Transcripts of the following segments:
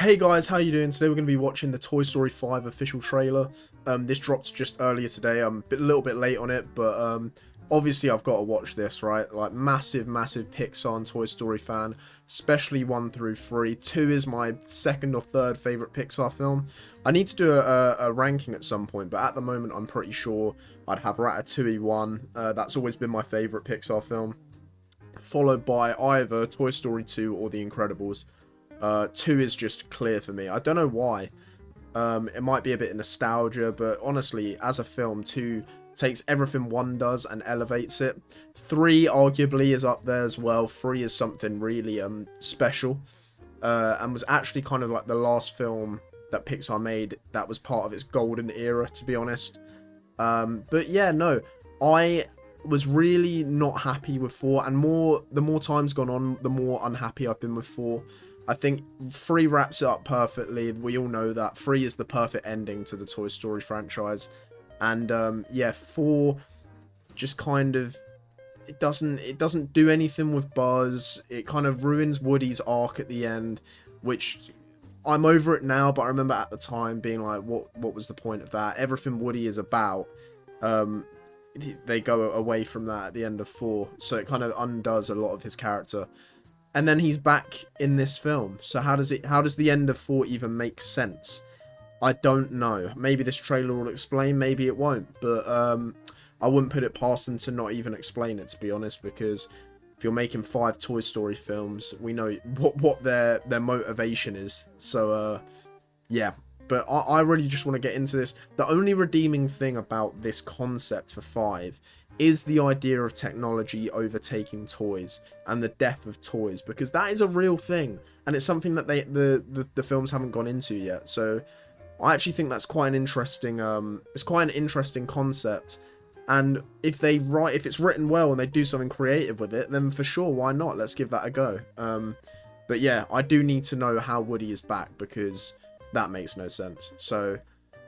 Hey guys, how you doing? Today we're going to be watching the Toy Story 5 official trailer. This dropped just earlier today. I'm a little bit late on it, but obviously I've got to watch this, right? Like, massive Pixar and Toy Story fan, especially 1 through 3. 2 is my second or third favourite Pixar film. I need to do a ranking at some point, but at the moment I'm pretty sure I'd have Ratatouille 1. That's always been my favourite Pixar film, followed by either Toy Story 2 or The Incredibles. 2 is just clear for me. I don't know why. It might be a bit of nostalgia, but honestly, as a film, 2 takes everything 1 does and elevates it. 3 arguably is up there as well. 3 is something really special, and was actually kind of like the last film that Pixar made that was part of its golden era, to be honest. But yeah, no, I was really not happy with 4, and the more time's gone on, the more unhappy I've been with 4. I think 3 wraps it up perfectly. We all know that 3 is the perfect ending to the Toy Story franchise, and yeah, 4 just kind of it doesn't do anything with Buzz. It kind of ruins Woody's arc at the end, which I'm over it now, but I remember at the time being like, what was the point of that? Everything Woody is about, they go away from that at the end of 4, so it kind of undoes a lot of his character. And then he's back in this film. So how does the end of 4 even make sense? I don't know. Maybe this trailer will explain, maybe it won't. But I wouldn't put it past them to not even explain it, to be honest, because if you're making 5 Toy Story films, we know what their motivation is. So yeah. But I really just want to get into this. The only redeeming thing about this concept for 5 is the idea of technology overtaking toys and the death of toys, because that is a real thing, and it's something that the films haven't gone into yet. So I actually think that's quite an interesting it's quite an interesting concept, and if it's written well and they do something creative with it, then for sure, why not? Let's give that a go. But yeah, I do need to know how Woody is back, because that makes no sense. So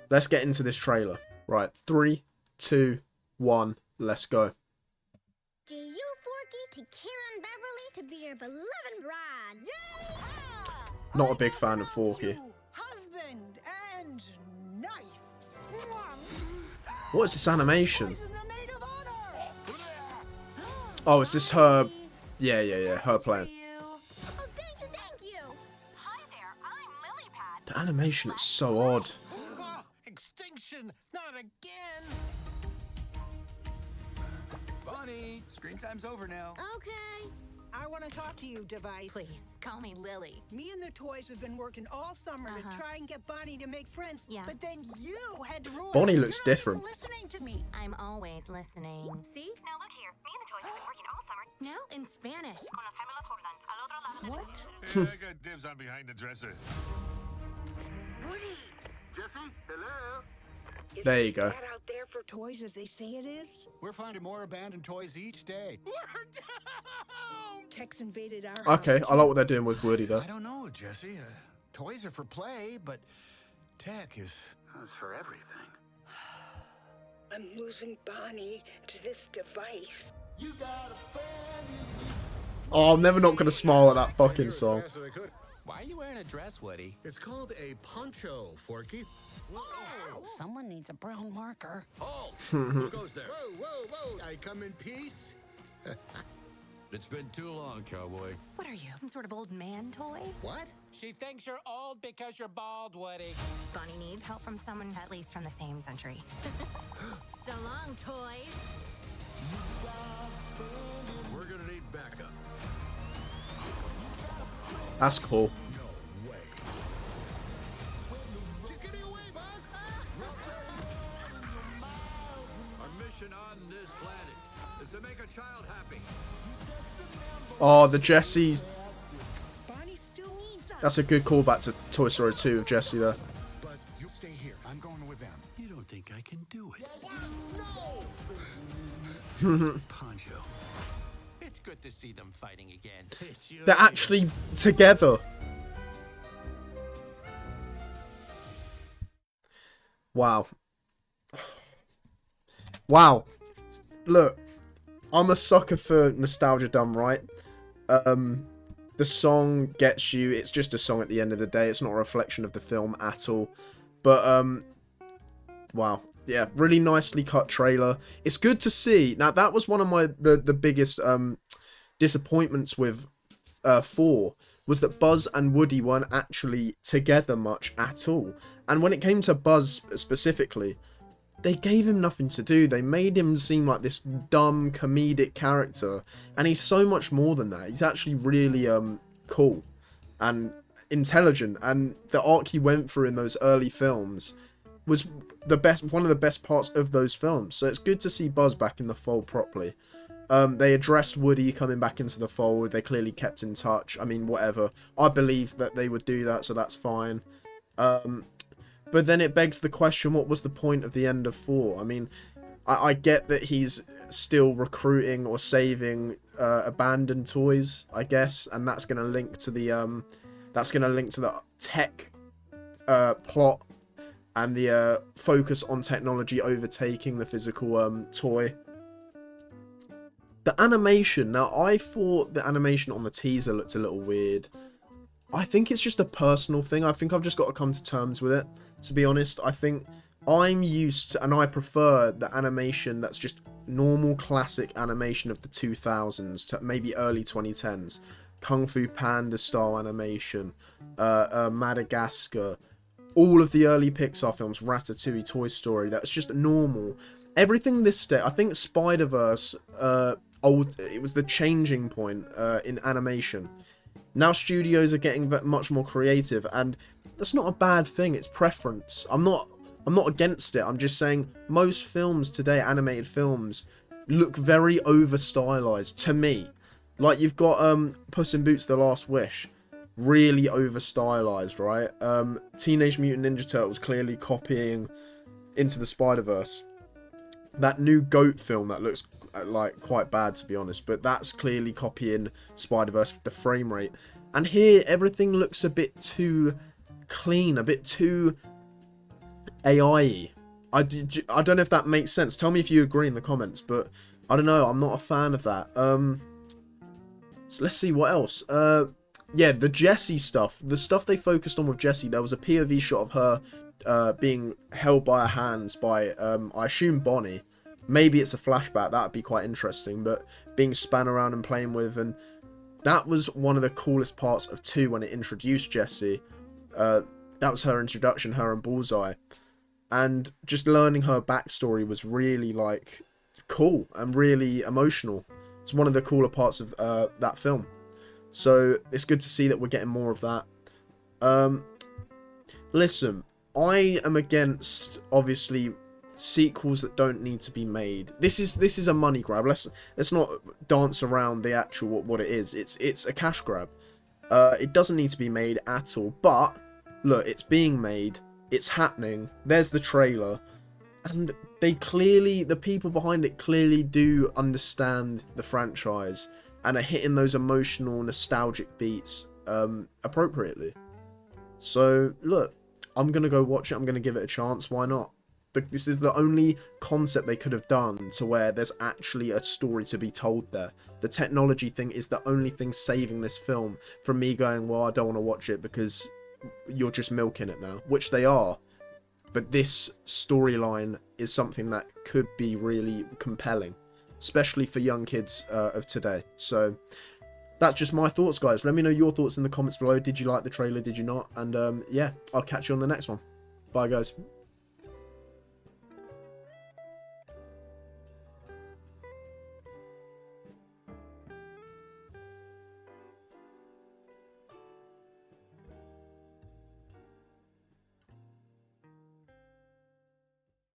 let's get into this trailer. Right, 3, 2, 1, let's go. Do you, Forky, to Karen Beverly, to be your beloved bride? Yeah! Not a big fan of Forky. Husband and knife. What is this animation? Oh, is this her? Yeah, her playing. Oh, thank you. Hi there, I'm Lilypad. The animation is so odd. Extinction, not again. Bonnie, screen time's over now. Okay. I want to talk to you, Device. Please, call me Lily. Me and the toys have been working all summer to try and get Bonnie to make friends. Yeah. But then you had to ruin Bonnie it. looks You're not different. even listening to me. I'm always listening. See? Now look here, me and the toys have been working all summer Now in Spanish. con los gemelos Jordan al otro lado del What? Yeah, I got dibs on behind the dresser. Jesse, hello. Is There it you go. as bad out there for toys as they say it is? We're finding more abandoned toys each day. We're down! Tex invaded our Okay, house. I like what they're doing with Woody though. I don't know, Jesse. Toys are for play, but tech is for everything. I'm losing Bonnie to this device. Oh, I'm never not gonna smile at that fucking song. Fast as I could. Why are you wearing a dress, Woody? It's called a poncho, Forky. Someone needs a brown marker. Halt! Who goes there? Whoa. I come in peace. It's been too long, cowboy. What are you, some sort of old man toy? What? She thinks you're old because you're bald, Woody. Bonnie needs help from someone at least from the same century. So long, toys. We're gonna need backup. That's cool. No way. She's getting away, boss! Our mission on this planet is to make a child happy. Oh, the Jesse's. Bonnie still needs us. That's a good callback to Toy Story 2 of Jesse there. Buzz, you stay here. I'm going with them. You don't think I can do it? Poncho. It's good to see them fighting again. They're actually together. Wow. Wow. Look, I'm a sucker for nostalgia dumb, right? the song gets you. It's just a song at the end of the day. It's not a reflection of the film at all. But wow, yeah, really nicely cut trailer. It's good to see. Now that was one of my the biggest disappointments with 4, was that Buzz and Woody weren't actually together much at all. And when it came to Buzz specifically, they gave him nothing to do. They made him seem like this dumb comedic character, and he's so much more than that. He's actually really cool and intelligent, and the arc he went through in those early films was one of the best parts of those films. So it's good to see Buzz back in the fold properly. They addressed Woody coming back into the fold. They clearly kept in touch. I mean, whatever. I believe that they would do that, so that's fine. But then it begs the question, what was the point of the end of 4? I mean, I get that he's still recruiting or saving abandoned toys, I guess, and that's going to link to the tech plot and the focus on technology overtaking the physical toy. The animation, now I thought the animation on the teaser looked a little weird. I think it's just a personal thing. I think I've just got to come to terms with it, to be honest. I think I'm used to, and I prefer the animation that's just normal classic animation of the 2000s to maybe early 2010s. Kung Fu Panda style animation, Madagascar, all of the early Pixar films, Ratatouille, Toy Story, that's just normal. Everything this day, I think Spider-Verse, it was the changing point in animation. Now studios are getting much more creative, and that's not a bad thing. It's preference. I'm not against it. I'm just saying most films today, animated films, look very over stylized to me. Like you've got Puss in Boots: The Last Wish, really over stylized, right? Teenage Mutant Ninja Turtles clearly copying Into the Spider-Verse. That new Goat film that looks like quite bad, to be honest, but that's clearly copying Spider-Verse with the frame rate. And here everything looks a bit too clean, a bit too AI-y. I don't know if that makes sense. Tell me if you agree in the comments, but I don't know, I'm not a fan of that. So let's see what else. Yeah, the Jessie stuff, the stuff they focused on with Jessie, there was a POV shot of her being held by her hands by I assume Bonnie. Maybe it's a flashback, that would be quite interesting, but being spun around and playing with, and that was one of the coolest parts of 2 when it introduced Jessie. That was her introduction, her and Bullseye, and just learning her backstory was really like cool and really emotional. It's one of the cooler parts of that film, so it's good to see that we're getting more of that. Listen, I am against, obviously, sequels that don't need to be made. This is a money grab. Let's not dance around the actual what it is. It's a cash grab. It doesn't need to be made at all. But look, it's being made. It's happening. There's the trailer, and the people behind it clearly do understand the franchise and are hitting those emotional, nostalgic beats appropriately. So look, I'm gonna go watch it. I'm gonna give it a chance. Why not? This is the only concept they could have done to where there's actually a story to be told there. The technology thing is the only thing saving this film from me going, well, I don't want to watch it because you're just milking it now, which they are. But this storyline is something that could be really compelling, especially for young kids of today. So that's just my thoughts, guys. Let me know your thoughts in the comments below. Did you like the trailer? Did you not? And yeah, I'll catch you on the next one. Bye, guys.